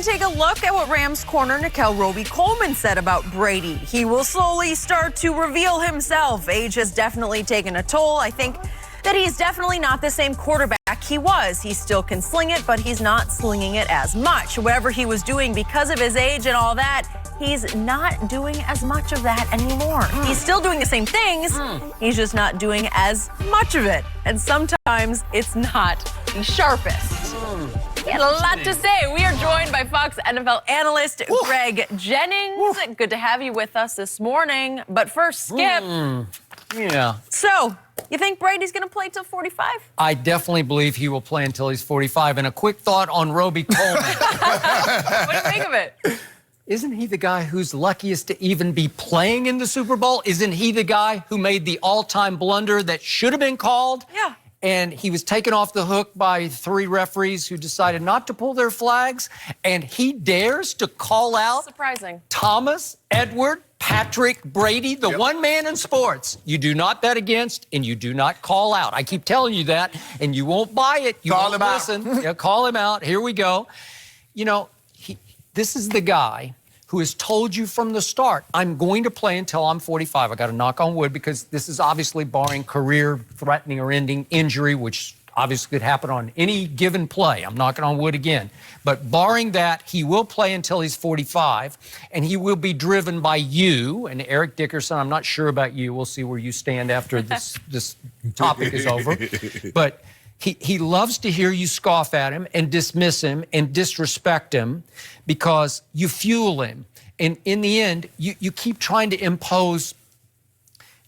And take a look at what Rams corner Nickel Roby Coleman said about Brady. He will slowly start to reveal himself. Age has definitely taken a toll. I think that he's definitely not the same quarterback he was. He still can sling it, but he's not slinging it as much. Whatever he was doing because of his age and all that, he's not doing as much of that anymore. He's still doing the same things. He's just not doing as much of it. And sometimes it's not the sharpest. He had a lot to say. We are joined by Fox NFL analyst Greg Jennings. Good to have you with us this morning. But first, Skip. Yeah. So, you think Brady's going to play till 45? I definitely believe he will play until he's 45. And a quick thought on Roby Coleman. What do you think of it? Isn't he the guy who's luckiest to even be playing in the Super Bowl? Isn't he the guy who made the all-time blunder that should have been called? Yeah. And he was taken off the hook by 3 referees who decided not to pull their flags. And he dares to call out Surprising. Thomas, Edward, Patrick Brady, the one man in sports you do not bet against and you do not call out. I keep telling you that, and you won't buy it. You Call won't him listen. Yeah, call him out. Here we go. You know, this is the guy who has told you from the start, I'm going to play until I'm 45. I got to knock on wood because this is obviously barring career-threatening or ending injury, which obviously could happen on any given play. I'm knocking on wood again. But barring that, he will play until he's 45, and he will be driven by you and Eric Dickerson. I'm not sure about you. We'll see where you stand after this topic is over. But he loves to hear you scoff at him and dismiss him and disrespect him because you fuel him. And in the end, you keep trying to impose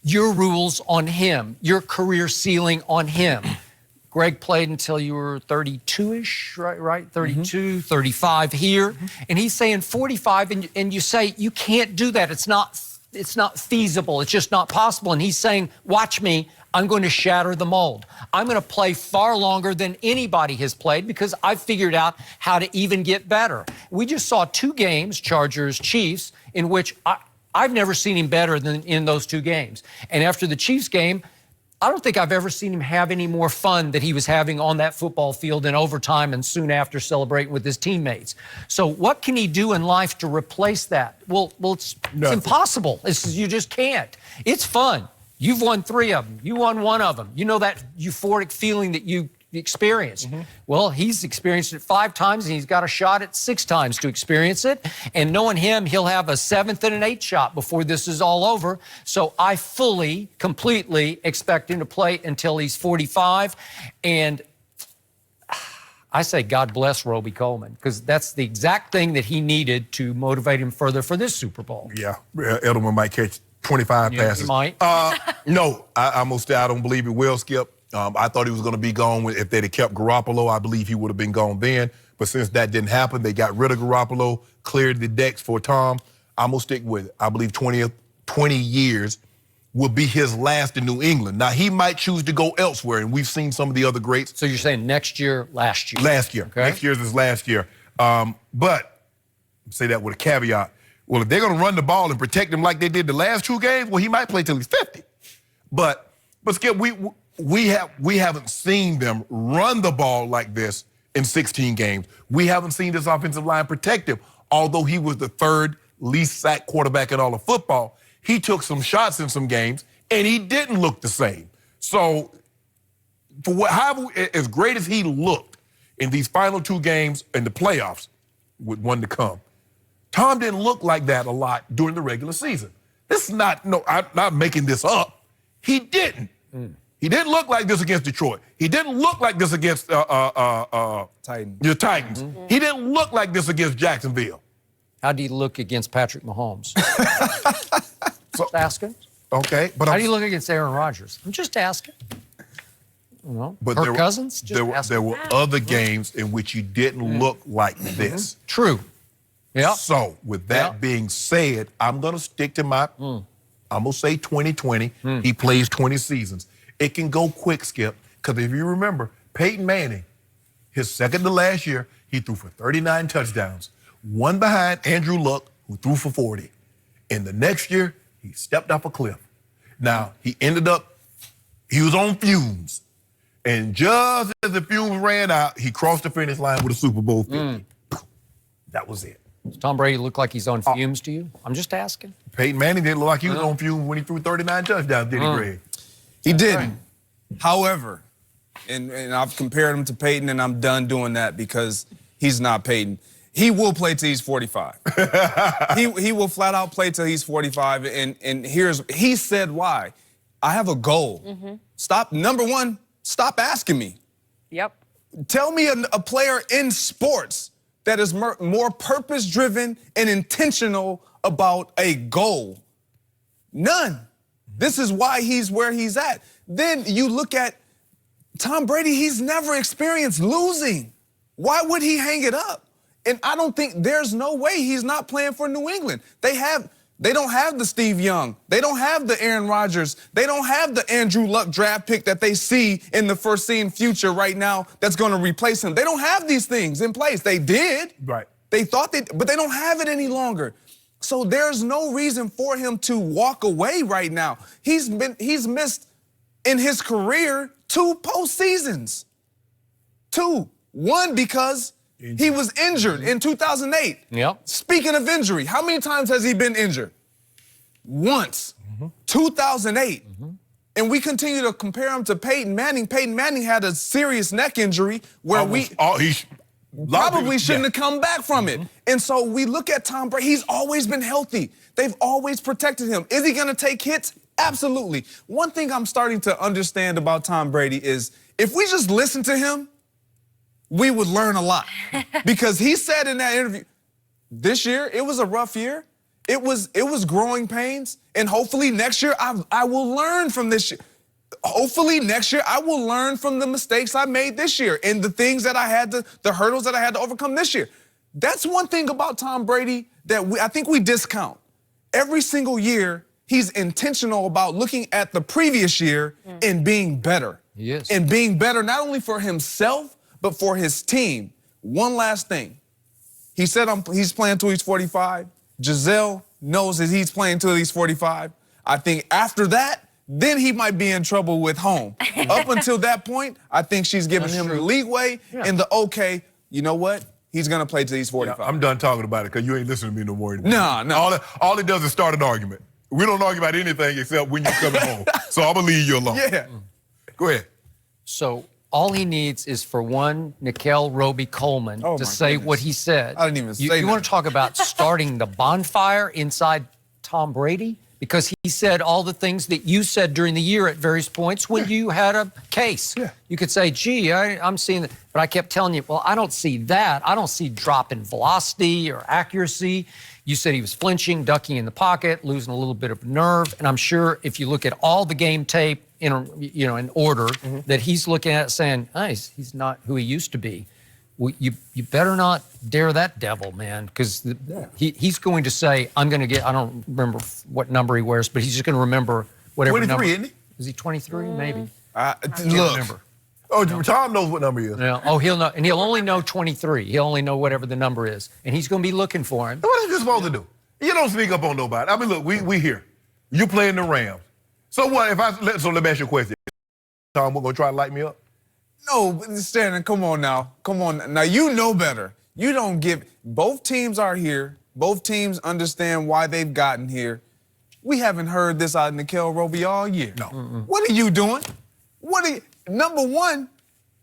your rules on him, your career ceiling on him. Greg played until you were 32-ish, right? 32, 35 here. And he's saying 45, and you say, you can't do that. It's not feasible. It's just not possible. And he's saying, watch me. I'm going to shatter the mold. I'm going to play far longer than anybody has played because I've figured out how to even get better. We just saw 2 games, Chargers, Chiefs, in which I've never seen him better than in those 2 games. And after the Chiefs game, I don't think I've ever seen him have any more fun that he was having on that football field in overtime and soon after celebrating with his teammates. So what can he do in life to replace that? Well, it's impossible. You just can't. It's fun. You've won 3 of them. You won 1 of them. You know that euphoric feeling that you experienced. Well, he's experienced it 5 times, and he's got a shot at 6 times to experience it. And knowing him, he'll have a 7th and an 8th shot before this is all over. So I fully, completely expect him to play until he's 45. And I say God bless Roby Coleman, because that's the exact thing that he needed to motivate him further for this Super Bowl. Yeah, Edelman might catch 25 passes. He might. No, I don't believe he will, Skip. I thought he was going to be gone if they'd have kept Garoppolo. I believe he would have been gone then. But since that didn't happen, they got rid of Garoppolo, cleared the decks for Tom. I'm going to stick with it. I believe 20 years will be his last in New England. Now, he might choose to go elsewhere, and we've seen some of the other greats. So you're saying next year, last year? Last year. Okay. Next year's his last year. But say that with a caveat. Well, if they're going to run the ball and protect him like they did the last 2 games, well, he might play till he's 50. But Skip, we haven't seen them run the ball like this in 16 games. We haven't seen this offensive line protect him. Although he was the 3rd least sacked quarterback in all of football, he took some shots in some games, and he didn't look the same. So, however, as great as he looked in these final 2 games in the playoffs, with 1 to come, Tom didn't look like that a lot during the regular season. This is I'm not making this up. He didn't. He didn't look like this against Detroit. He didn't look like this against the Titans. He didn't look like this against Jacksonville. How do you look against Patrick Mahomes? Just asking. Okay, but how do you look against Aaron Rodgers? I'm just asking. You know, but Kirk Cousins? There were other games in which you didn't look like this. True. Yeah. So, with that being said, I'm going to stick to my, I'm going to say 2020. He plays 20 seasons. It can go quick, Skip, because if you remember, Peyton Manning, his second to last year, he threw for 39 touchdowns, 1 behind Andrew Luck, who threw for 40. And the next year, he stepped off a cliff. Now, he was on fumes. And just as the fumes ran out, he crossed the finish line with a Super Bowl 50. That was it. Does Tom Brady look like he's on fumes to you? I'm just asking. Peyton Manning didn't look like he was on fumes when he threw 39 touchdowns, did he, Greg? He didn't. However, and I've compared him to Peyton, and I'm done doing that because he's not Peyton. He will play till he's 45. he will flat out play till he's 45, and he said why. I have a goal. Number one, stop asking me. Yep. Tell me a player in sports that is more purpose-driven and intentional about a goal. None. This is why he's where he's at. Then you look at Tom Brady, he's never experienced losing. Why would he hang it up? And I don't think there's no way he's not playing for New England. They don't have the Steve Young. They don't have the Aaron Rodgers. They don't have the Andrew Luck draft pick that they see in the foreseen future right now that's going to replace him. They don't have these things in place. They did. Right. They thought but they don't have it any longer. So there's no reason for him to walk away right now. He's missed in his career 2 postseasons. 2. One because he was injured in 2008. Yep. Speaking of injury, how many times has he been injured? Once. 2008. And we continue to compare him to Peyton Manning. Peyton Manning had a serious neck injury where he probably shouldn't have come back from it. And so we look at Tom Brady. He's always been healthy. They've always protected him. Is he going to take hits? Absolutely. One thing I'm starting to understand about Tom Brady is if we just listen to him, we would learn a lot. Because he said in that interview, this year, it was a rough year. It was growing pains. And hopefully next year, I will learn from this year. Hopefully next year, I will learn from the mistakes I made this year and the things that the hurdles that I had to overcome this year. That's one thing about Tom Brady that I think we discount. Every single year, he's intentional about looking at the previous year and being better. Yes. And being better not only for himself, but for his team. One last thing. He said he's playing till he's 45. Giselle knows that he's playing till he's 45. I think after that, then he might be in trouble with home. Up until that point, I think she's giving him the leeway and the okay, you know what? He's going to play till he's 45. Yeah, I'm done talking about it because you ain't listening to me no more. No. All it does is start an argument. We don't argue about anything except when you're coming home. So I'm going to leave you alone. Yeah. Go ahead. So all he needs is for one Nickel Roby Coleman to say what he said. I didn't even say You want to talk about starting the bonfire inside Tom Brady? Because he said all the things that you said during the year at various points when you had a case. Yeah. You could say, gee, I'm seeing that. But I kept telling you, well, I don't see that. I don't see drop in velocity or accuracy. You said he was flinching, ducking in the pocket, losing a little bit of nerve. And I'm sure if you look at all the game tape in order, that he's looking at it saying, nice, he's not who he used to be. Well, you better not dare that devil, man, because he's going to say, I'm going to get, I don't remember what number he wears, but he's just going to remember whatever 23, number. isn't he? Is he 23? Maybe. Look. Oh, Tom knows what number he is. Yeah. Oh, he'll know, and he'll only know 23. He'll only know whatever the number is, and he's going to be looking for him. What is you supposed to do? You don't sneak up on nobody. I mean, look, we here. You playing the Rams. So what? So let me ask you a question. Tom, we're going to try to light me up? No, Shannon, come on now. Come on. Now, you know better. You don't give. Both teams are here. Both teams understand why they've gotten here. We haven't heard this out of Nickel Roby all year. No. What are you doing? Number one,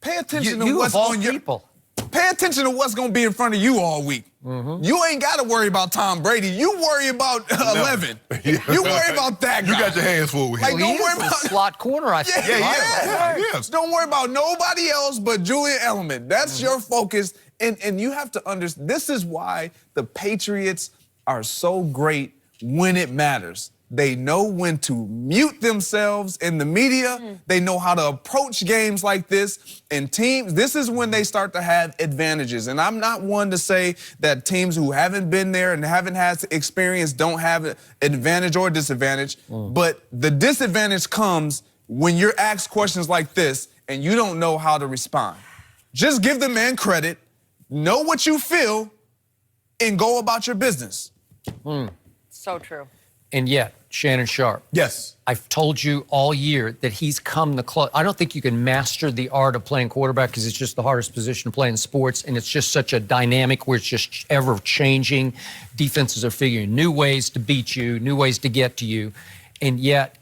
pay attention to what's on your people. Pay attention to what's going to be in front of you all week. You ain't got to worry about Tom Brady. You worry about 11. You worry about that guy. You got your hands full with him. Like, don't worry about slot corner. I think. Yes. Don't worry about nobody else but Julian Edelman. That's your focus. And you have to understand, this is why the Patriots are so great when it matters. They know when to mute themselves in the media. They know how to approach games like this. And teams, this is when they start to have advantages. And I'm not one to say that teams who haven't been there and haven't had experience don't have an advantage or disadvantage. But the disadvantage comes when you're asked questions like this and you don't know how to respond. Just give the man credit, know what you feel, and go about your business. So true. And yet, Shannon Sharp. Yes. I've told you all year that he's come the close. I don't think you can master the art of playing quarterback because it's just the hardest position to play in sports, and it's just such a dynamic where it's just ever changing. Defenses are figuring new ways to beat you, new ways to get to you, and yet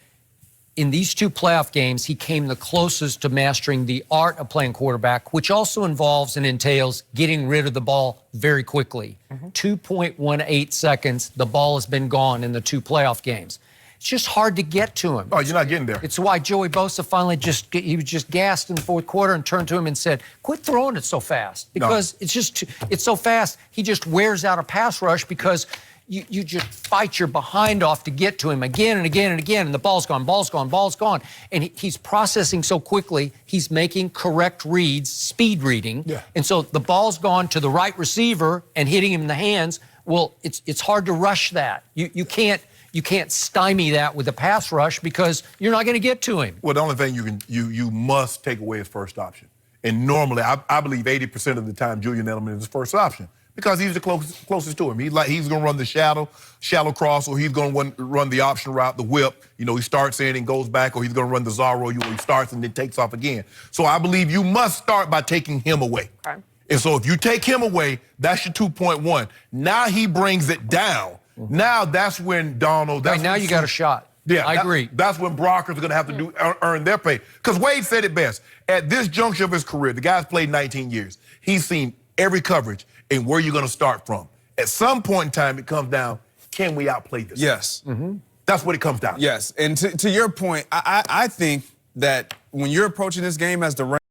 in these 2 playoff games, he came the closest to mastering the art of playing quarterback, which also involves and entails getting rid of the ball very quickly. 2.18 seconds, the ball has been gone in the 2 playoff games. It's just hard to get to him. Oh, you're not getting there. It's why Joey Bosa finally he was just gassed in the 4th quarter and turned to him and said, quit throwing it so fast. Because it's so fast, he just wears out a pass rush because you just fight your behind off to get to him again and again and again, and the ball's gone, ball's gone, ball's gone. And he's processing so quickly, he's making correct reads, speed reading. Yeah. And so the ball's gone to the right receiver and hitting him in the hands. Well, it's hard to rush that. You can't stymie that with a pass rush because you're not going to get to him. Well, the only thing you must take away is first option. And normally, I believe 80% of the time, Julian Edelman is his first option because he's the closest to him. He's going to run the shallow cross, or he's going to run the option route, the whip. You know, he starts in and goes back, or he's going to run the Zorro. He starts and then takes off again. So I believe you must start by taking him away. Okay. And so if you take him away, that's your 2.1. Now he brings it down. Now that's when Donald. Right, now you got a shot. Yeah, I agree. That's when Brockers are going to have to earn their pay. Because Wade said it best. At this juncture of his career, the guy's played 19 years. He's seen every coverage and where you're going to start from. At some point in time, it comes down, can we outplay this? Yes. That's what it comes down to. Yes. And to your point, I think that when you're approaching this game as the